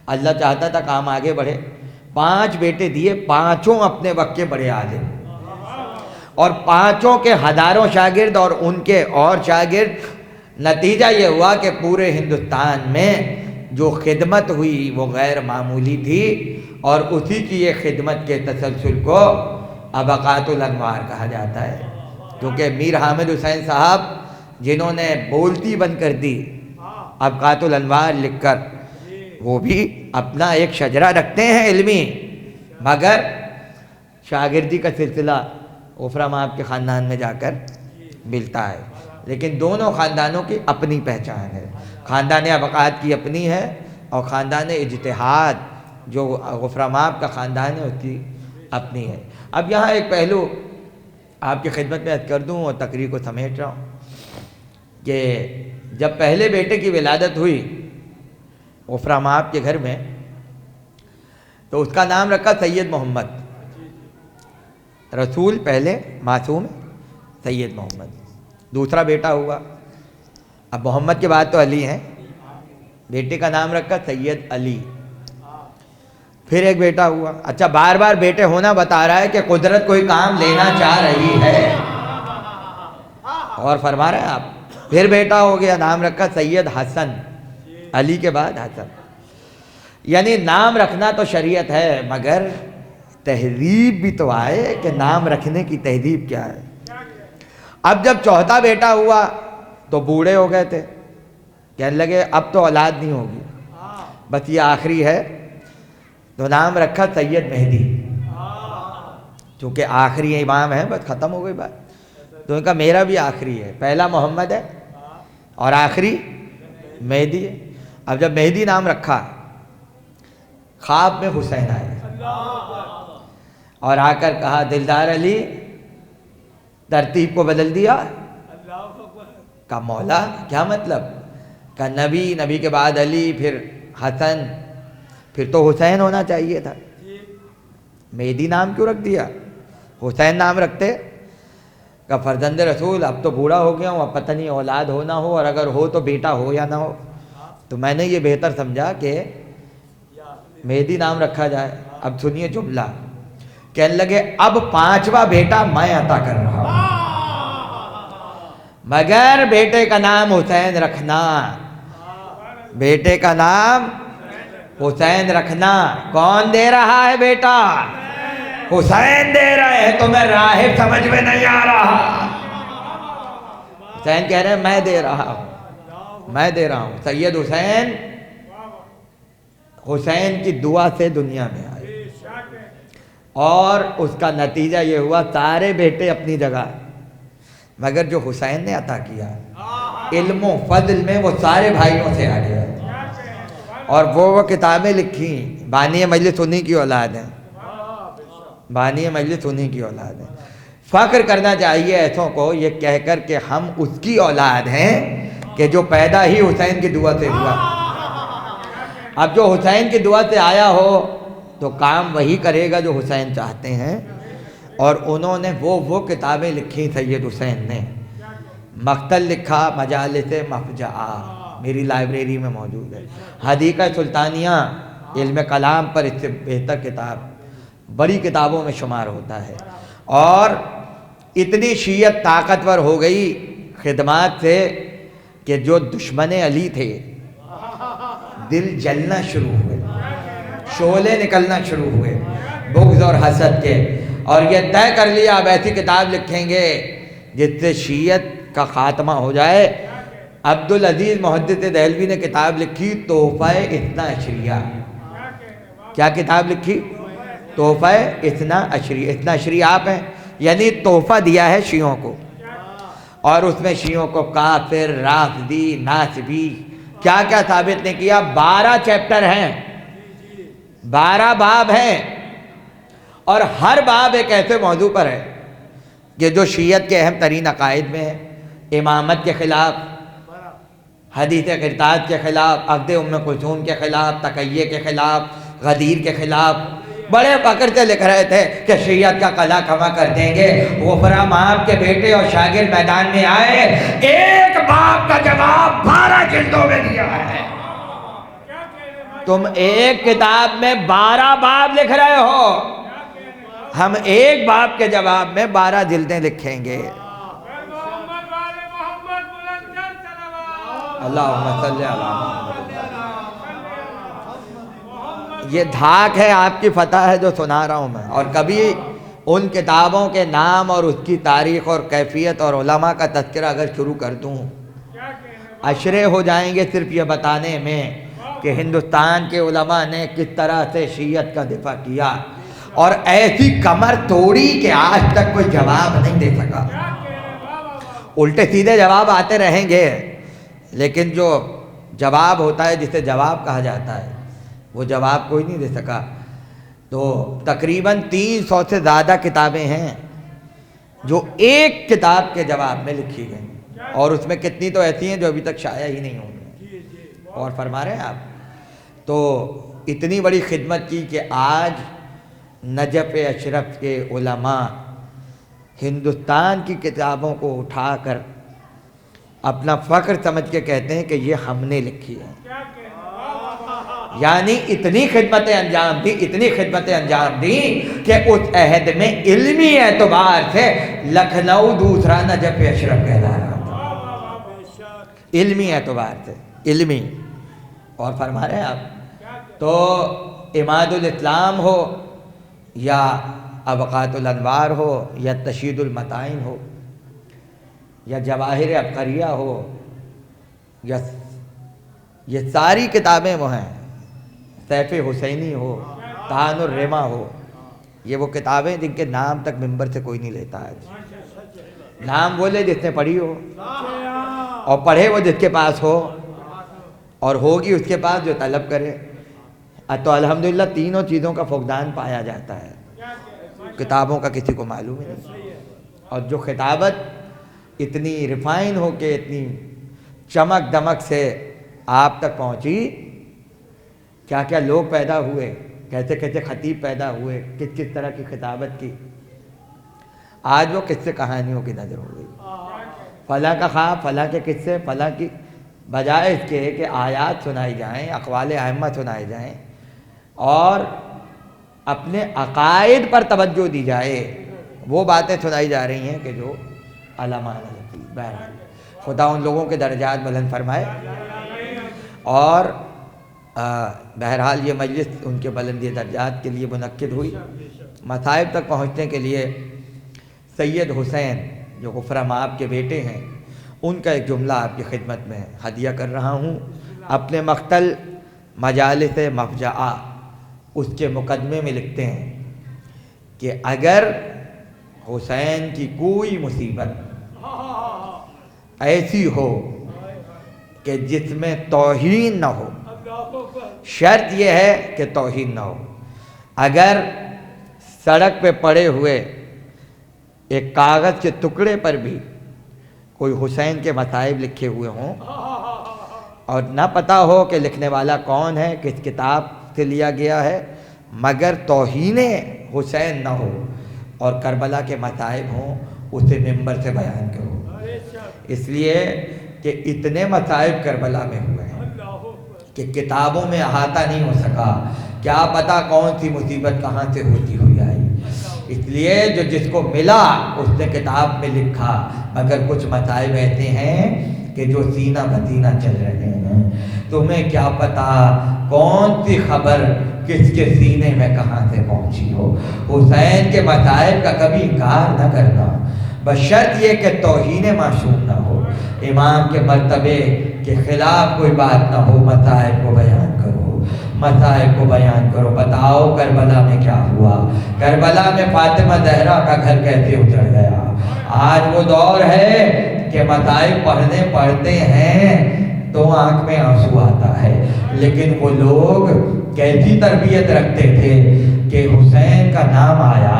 اللہ چاہتا تھا کام آگے بڑھے، 5 بیٹے دیے، پانچوں اپنے وقت کے بڑے عالم، اور پانچوں کے ہزاروں شاگرد اور ان کے اور شاگرد۔ نتیجہ یہ ہوا کہ پورے ہندوستان میں جو خدمت ہوئی وہ غیر معمولی تھی، اور اسی کی یہ خدمت کے تسلسل کو ابقات الانوار کہا جاتا ہے، کیونکہ میر حامد حسین صاحب جنہوں نے بولتی بند کر دی ابقات الانوار لکھ کر، وہ بھی اپنا ایک شجرہ رکھتے ہیں علمی، مگر شاگردی کا سلسلہ غفرہ مآب کے خاندان میں جا کر ملتا ہے۔ لیکن دونوں خاندانوں کی اپنی پہچان ہے، خاندان ابقات کی اپنی ہے، اور خاندان اجتہاد جو غفرہ مآب کا خاندان ہے اس کی اپنی ہے۔ اب یہاں ایک پہلو آپ کی خدمت میں عرض کر دوں اور تقریر کو سمیٹ رہا ہوں کہ جب پہلے بیٹے کی ولادت ہوئی غفرہ مآب کے گھر میں، تو اس کا نام رکھا سید محمد، رسول پہلے معصوم سید محمد۔ دوسرا بیٹا ہوا، اب محمد کے بعد تو علی ہیں، بیٹے کا نام رکھا سید علی۔ پھر ایک بیٹا ہوا، اچھا بار بار بیٹے ہونا بتا رہا ہے کہ قدرت کوئی کام لینا چاہ رہی ہے، اور فرما رہے ہیں آپ۔ پھر بیٹا ہو گیا، نام رکھا سید حسن، علی کے بعد حسن۔ یعنی نام رکھنا تو شریعت ہے، مگر تہذیب بھی تو آئے کہ نام رکھنے کی تہذیب کیا ہے۔ اب جب چوتھا بیٹا ہوا تو بوڑھے ہو گئے تھے، کہنے لگے اب تو اولاد نہیں ہوگی، بس یہ آخری ہے، تو نام رکھا سید مہدی، چونکہ آخری امام ہے، بس ختم ہو گئی بات۔ تو ان کا میرا بھی آخری ہے، پہلا محمد ہے اور آخری مہدی ہے۔ اب جب مہدی نام رکھا، خواب میں حسین آئے اور آ کر کہا دلدار علی ترتیب کو بدل دیا۔ کہا مولا کیا مطلب؟ کہا نبی، نبی کے بعد علی، پھر حسن، پھر تو حسین ہونا چاہیے تھا، مہدی نام کیوں رکھ دیا؟ حسین نام رکھتے۔ کہا فرزند رسول اب تو بوڑھا ہو گیا ہوں، اب پتہ نہیں اولاد ہو نہ ہو، اور اگر ہو تو بیٹا ہو یا نہ ہو، تو میں نے یہ بہتر سمجھا کہ مہدی نام رکھا جائے۔ اب سنیے جملہ، کہنے لگے اب 5واں بیٹا میں عطا کر رہا ہوں، مگر بیٹے کا نام حسین رکھنا، بیٹے کا نام حسین رکھنا۔ کون دے رہا ہے بیٹا؟ حسین دے رہے ہیں، تمہیں راہب سمجھ میں نہیں آ رہا۔ حسین کہہ رہے ہیں میں دے رہا ہوں، میں دے رہا ہوں۔ سید حسین، حسین کی دعا سے دنیا میں آئے، اور اس کا نتیجہ یہ ہوا سارے بیٹے اپنی جگہ، مگر جو حسین نے عطا کیا علم و فضل میں وہ سارے بھائیوں سے آگے ہے، اور وہ کتابیں لکھی، بانی مجلس انہی کی اولاد ہیں، بانی مجلس انہی کی اولاد ہیں۔ فخر کرنا چاہیے ایسوں کو یہ کہہ کر کہ ہم اس کی اولاد ہیں کہ جو پیدا ہی حسین کی دعا سے ہوا۔ اب جو حسین کی دعا سے آیا ہو تو کام وہی کرے گا جو حسین چاہتے ہیں، اور انہوں نے وہ کتابیں لکھی سید حسین نے۔ مقتل لکھا، مجالس مفجعہ میری لائبریری میں موجود ہے، حدیقہ سلطانیہ علم کلام پر اس سے بہتر کتاب بڑی کتابوں میں شمار ہوتا ہے۔ اور اتنی شیعت طاقتور ہو گئی خدمات سے کہ جو دشمن علی تھے دل جلنا شروع ہوئے، شعلے نکلنا شروع ہوئے بغض اور حسد کے، اور یہ طے کر لیا اب ایسی کتاب لکھیں گے جس سے شیعت کا خاتمہ ہو جائے۔ عبدالعزیز محدث دہلوی نے کتاب لکھی تحفہ اثنا عشریہ۔ کیا کتاب لکھی؟ تحفہ اثنا عشریہ۔ اثنا عشریہ آپ ہیں، یعنی تحفہ دیا ہے شیعوں کو، اور اس میں شیعوں کو کافر، رافضی، ناسبی کیا کیا ثابت نہیں کیا۔ 12 چیپٹر ہیں، 12 باب ہیں، اور ہر باب ایک ایسے موضوع پر ہے کہ جو شیعت کے اہم ترین عقائد میں ہے، امامت کے خلاف، حدیث قرطاس کے خلاف، عقد ام کلثوم کے خلاف، تقیہ کے خلاف، غدیر کے خلاف۔ بڑے فخر سے لکھ رہے تھے کہ شیعت کا قلعہ کھما کر دیں گے۔ غفرہ مآب کے بیٹے اور شاگرد میدان میں آئے، ایک باب کا جواب 12 جلدوں میں دیا ہے۔ تم ایک کتاب میں 12 باب لکھ رہے ہو، ہم ایک باب کے جواب میں 12 جلدیں لکھیں گے۔ اللہم صلی علی محمد۔ یہ دھاک ہے، آپ کی فتح ہے جو سنا رہا ہوں میں، اور کبھی ان کتابوں کے نام اور اس کی تاریخ اور کیفیت اور علماء کا تذکرہ اگر شروع کر دوں اشرے ہو جائیں گے صرف یہ بتانے میں کہ ہندوستان کے علماء نے کس طرح سے شیعت کا دفاع کیا اور ایسی کمر توڑی کہ آج تک کوئی جواب نہیں دے سکا۔ الٹے سیدھے جواب آتے رہیں گے، لیکن جو جواب ہوتا ہے جسے جواب کہا جاتا ہے وہ جواب کوئی نہیں دے سکا۔ تو تقریباً 300 سے زیادہ کتابیں ہیں جو ایک کتاب کے جواب میں لکھی گئیں، اور اس میں کتنی تو ایسی ہیں جو ابھی تک شائع ہی نہیں ہوں گی۔ اور فرما رہے ہیں آپ، تو اتنی بڑی خدمت کی کہ آج نجف اشرف کے علماء ہندوستان کی کتابوں کو اٹھا کر اپنا فخر سمجھ کے کہتے ہیں کہ یہ ہم نے لکھی ہے۔ یعنی اتنی خدمتیں انجام دی، اتنی خدمتیں انجام دی کہ اس عہد میں علمی اعتبار سے لکھنؤ دوسرا نجف اشرف کہلا رہا تھا، علمی اعتبار سے، علمی۔ اور فرما رہے ہیں آپ، تو عماد الاسلام ہو یا ابقات الانوار ہو یا تشید المتائن ہو یا جواہر عبقریہ ہو یا یہ ساری کتابیں وہ ہیں، سیف حسینی ہو، طعن الرما ہو، یہ وہ کتابیں جن کے نام تک ممبر سے کوئی نہیں لیتا ہے۔ نام بولے جس نے پڑھی ہو، اور پڑھے وہ جس کے پاس ہو، اور ہوگی اس کے پاس جو طلب کرے۔ تو الحمدللہ تینوں چیزوں کا فقدان پایا جاتا ہے، کتابوں کا کسی کو معلوم ہی نہیں۔ اور جو خطابت اتنی ریفائن ہو کے اتنی چمک دمک سے آپ تک پہنچی، کیا کیا لوگ پیدا ہوئے، کیسے کیسے خطیب پیدا ہوئے، کس کس طرح کی خطابت کی، آج وہ قصے کہانیوں کی نظر ہو گئی۔ فلاں کا خواب، فلاں کے قصے، فلاں کی، بجائے اس کے کہ آیات سنائی جائیں، اقوال ائمہ سنائے جائیں اور اپنے عقائد پر توجہ دی جائے، وہ باتیں سنائی جا رہی ہیں کہ جو علمانہ لگتی۔ بہرحال خدا ان لوگوں کے درجات بلند فرمائے، اور بہرحال یہ مجلس ان کے بلندی درجات کے لیے منعقد ہوئی۔ مصائب تک پہنچنے کے لیے سید حسین جو غفرہ مآب کے بیٹے ہیں، ان کا ایک جملہ آپ کی خدمت میں ہدیہ کر رہا ہوں۔ اپنے مقتل مجالس مفجعہ اس کے مقدمے میں لکھتے ہیں کہ اگر حسین کی کوئی مصیبت ایسی ہو کہ جس میں توہین نہ ہو، شرط یہ ہے کہ توہین نہ ہو، اگر سڑک پہ پڑے ہوئے ایک کاغذ کے ٹکڑے پر بھی کوئی حسین کے مصائب لکھے ہوئے ہوں اور نہ پتہ ہو کہ لکھنے والا کون ہے، کس کتاب سے لیا گیا ہے، مگر توہین حسین نہ ہو اور کربلا کے مصائب ہوں، اسے ممبر سے بیان کرو۔ اس لیے کہ اتنے مصائب کربلا میں ہوئے ہیں کہ کتابوں میں احاطہ نہیں ہو سکا، کیا پتہ کون سی مصیبت کہاں سے ہوتی ہوئی آئی۔ اس لیے جو جس کو ملا اس نے کتاب میں لکھا، مگر کچھ مصائب ایسے ہیں کہ جو سینہ بسینہ چل رہے ہیں، تمہیں کیا پتہ کون سی خبر کس کے سینے میں کہاں سے پہنچی ہو۔ حسین کے مصائب کا کبھی انکار نہ کرنا، بشرط یہ کہ توہین معصوم نہ ہو، امام کے مرتبے کے خلاف کوئی بات نہ ہو۔ مصائب کو بیان کرو، مصائب کو بیان کرو، بتاؤ کربلا میں کیا ہوا، کربلا میں فاطمہ زہرا کا گھر کیسے اجڑ گیا۔ آج وہ دور ہے کہ مصائب پڑھتے ہیں تو آنکھ میں آنسو آتا ہے، لیکن وہ لوگ کیسی تربیت رکھتے تھے کہ حسین کا نام آیا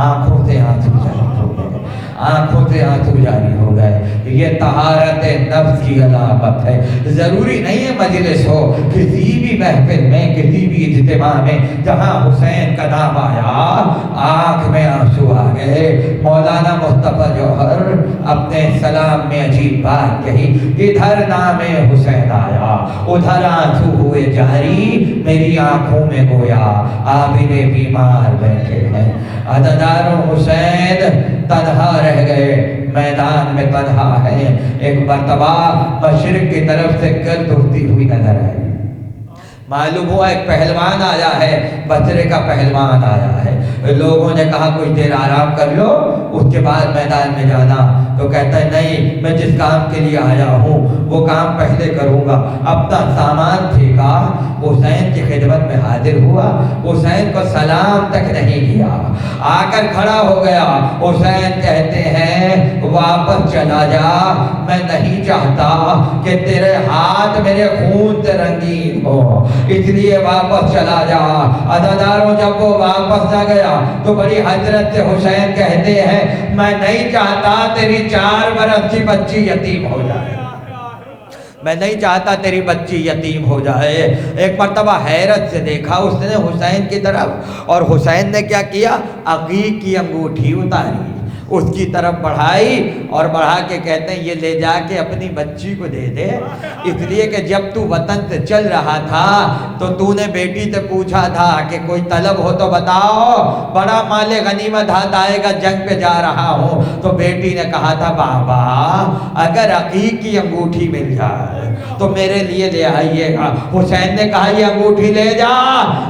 آنکھوں سے آنسو چلے ہو گئے۔ آنکھوں سے آنسو جاری ہو گئے۔ یہ طہارت نفس کی علامت ہے۔ ضروری نہیں ہے مجلس ہو، کسی بھی محفل میں، کسی بھی اجتماع میں جہاں حسین کا نام آیا آنکھ میں آنسو آ گئے۔ مولانا مصطفیٰ جوہر اپنے سلام میں عجیب بات کہی، ادھر نام حسین آیا ادھر آنسو ہوئے جاری، میری آنکھوں میں گویا عابد بیمار بیٹھے ہیں۔ عزاداروں حسین تنہا رہ گئے، میدان میں تنہا ہے۔ ایک مرتبہ مشرق کی طرف سے گرد اٹھتی ہوئی نظر آئی، معلوم ہوا ایک پہلوان آیا ہے، بصرے کا پہلوان آیا ہے۔ لوگوں نے کہا کچھ دیر آرام کر لو اس کے بعد میدان میں جانا، تو کہتا ہے نہیں، میں جس کام کے لیے آیا ہوں وہ کام پہلے کروں گا۔ اپنا سامان پھینکا، حسین کی خدمت میں حاضر ہوا، حسین کو سلام تک نہیں کیا، آ کر کھڑا ہو گیا۔ حسین کہتے ہیں واپس چلا جا، میں نہیں چاہتا کہ تیرے ہاتھ میرے خون سے رنگین ہو، اس لیے واپس چلا جا۔ عزاداروں جب وہ واپس نہ گیا تو بڑی حضرت سے حسین کہتے ہیں میں نہیں چاہتا تیری 4 برس کی بچی یتیم ہو جائے، میں نہیں چاہتا تیری بچی یتیم ہو جائے۔ ایک مرتبہ حیرت سے دیکھا اس نے حسین کی طرف، اور حسین نے کیا کیا، عقیق کی انگوٹھی اتاری، اس کی طرف بڑھائی اور بڑھا کے کہتے ہیں یہ لے جا کے اپنی بچی کو دے دے، اس لیے کہ جب تو وطن سے چل رہا تھا تو تو نے بیٹی سے پوچھا تھا کہ کوئی طلب ہو تو بتاؤ، بڑا مال غنیمت ہاتھ آئے گا، جنگ پہ جا رہا ہوں۔ تو بیٹی نے کہا تھا بابا اگر عقیق کی انگوٹھی مل جائے تو میرے لیے لے آئیے گا۔ حسین نے کہا یہ انگوٹھی لے جا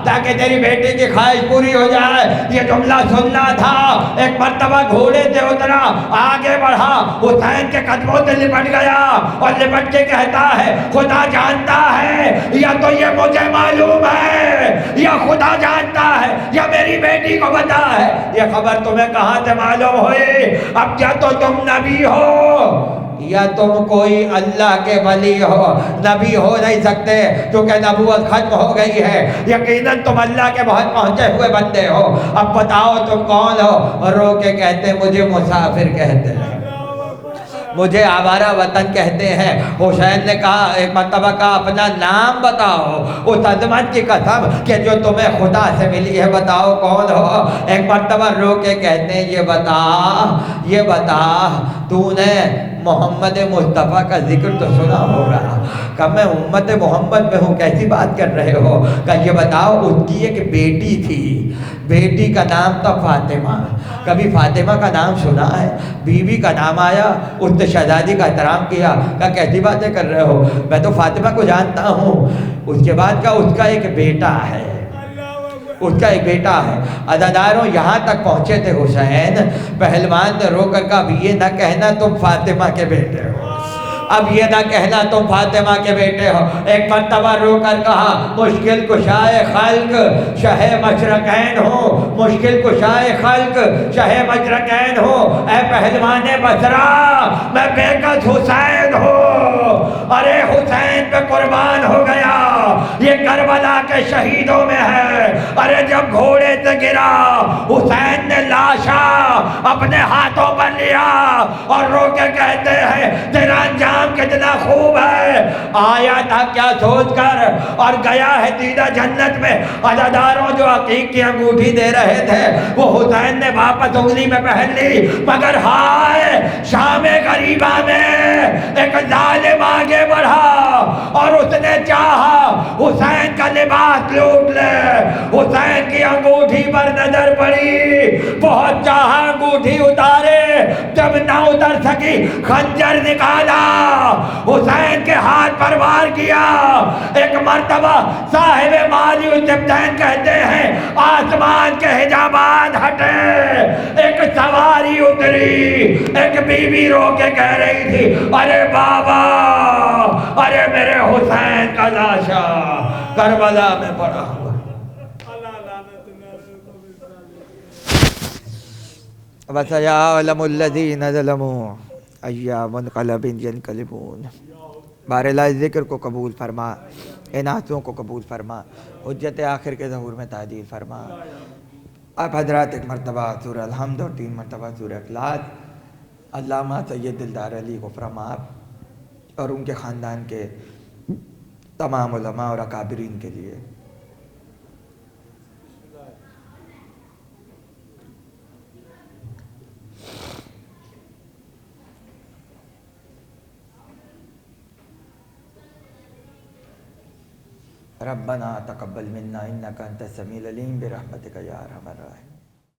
تاکہ تیری بیٹی کی خواہش پوری ہو جائے۔ یہ جملہ سننا تھا۔ ایک مرتبہ گھوڑے سے اترا، آگے بڑھا، حسین کے قدموں سے لپٹ گیا اور لپٹ کے کہتا ہے خدا جانتا ہے یا تو یہ مجھے معلوم ہے یا خدا جانتا ہے یا میری بیٹی کو پتا ہے، یہ خبر تمہیں کہاں سے معلوم ہوئی؟ اب کیا تو تم نبی ہو یا تم کوئی اللہ کے ولی ہو؟ نبی ہو نہیں سکتے کیونکہ نبوت ختم ہو گئی ہے، یقیناً تم اللہ کے بہت پہنچے ہوئے بندے ہو، اب بتاؤ تم کون ہو؟ اور رو کے کہتے مجھے مسافر کہتے ہیں، مجھے آوارہ وطن کہتے ہیں۔ حسین نے کہا ایک مرتبہ کہا اپنا نام بتاؤ، اس عظمت کی قسم کہ جو تمہیں خدا سے ملی ہے بتاؤ کون ہو؟ ایک مرتبہ رو کے کہتے ہیں یہ بتا تو نے محمد مصطفیٰ کا ذکر تو سنا ہوگا، کہ میں امت محمد میں ہوں، کیسی بات کر رہے ہو؟ کہ یہ بتاؤ اس کی ایک بیٹی تھی، بیٹی کا نام تھا فاطمہ، کبھی فاطمہ کا نام سنا ہے؟ بیوی کا نام آیا، اس نے شہزادی کا احترام کیا، کہ کیسی باتیں کر رہے ہو، میں تو فاطمہ کو جانتا ہوں۔ اس کے بعد کا اس کا ایک بیٹا ہے، اس کا ایک بیٹا ہے۔ عزاداروں یہاں تک پہنچے تھے حسین، پہلوان نے رو کر کہا اب یہ نہ کہنا تم فاطمہ کے بیٹے ہو، اب یہ نہ کہنا تم فاطمہ کے بیٹے ہو۔ ایک مرتبہ رو کر کہا مشکل کشائے خلق شہ مشرقین ہو، مشکل کشائے خلق شہ مشرقین ہو، اے پہلوان بصرہ میں بے کس حسین ہوں۔ ارے حسین پہ قربان ہو گیا، یہ کربلا کے شہیدوں میں ہے۔ ارے جب گھوڑے سے گرا حسین نے لاشا اپنے ہاتھوں پر لیا اور رو کے کہتے ہیں تیرا انجام کتنا خوب ہے، آیا تھا کیا سوچ کر اور گیا ہے دیدہ جنت میں۔ عزاداروں جو عقیق کی انگوٹھی دے رہے تھے وہ حسین نے واپس انگلی میں پہن لی، مگر ہائے شام غریبہ میں ایک ظالم آگے بڑھا اور اس نے چاہا حسین کا لباس لوٹ لے۔ حسین کی انگوٹھی پر نظر پڑی، بہت چاہا انگوٹھی اتارے، جب نہ اتر سکی خنجر نکالا، حسین کے ہاتھ پر وار کیا۔ ایک مرتبہ صاحب مالی الجبتین کہتے ہیں آسمان کے حجابات ہٹے، ایک سواری اتری، ایک بی بی رو کے کہہ رہی تھی ارے بابا، ارے میرے حسین کا لاشا کربلا میں پڑا ہوا۔ وَسَيَعْلَمُ الَّذِينَ ظَلَمُوا أَيَّ مُنْقَلَبٍ يَنْقَلِبُونَ۔ بہرحال ذکر کو قبول فرما، انعتوں کو قبول فرما، حجت آخر کے ظہور میں تعدیل فرما۔ آپ حضرات ایک مرتبہ سورہ الحمد اور 3 مرتبہ سورہ اخلاص علامہ سید دلدار علی غفرہ مآب اور ان کے خاندان کے تمام علماء اور اکابرین کے لیے۔ ربنا تقبل منا انک انت السمیع العلیم برحمتک یا ارحم الراحمین۔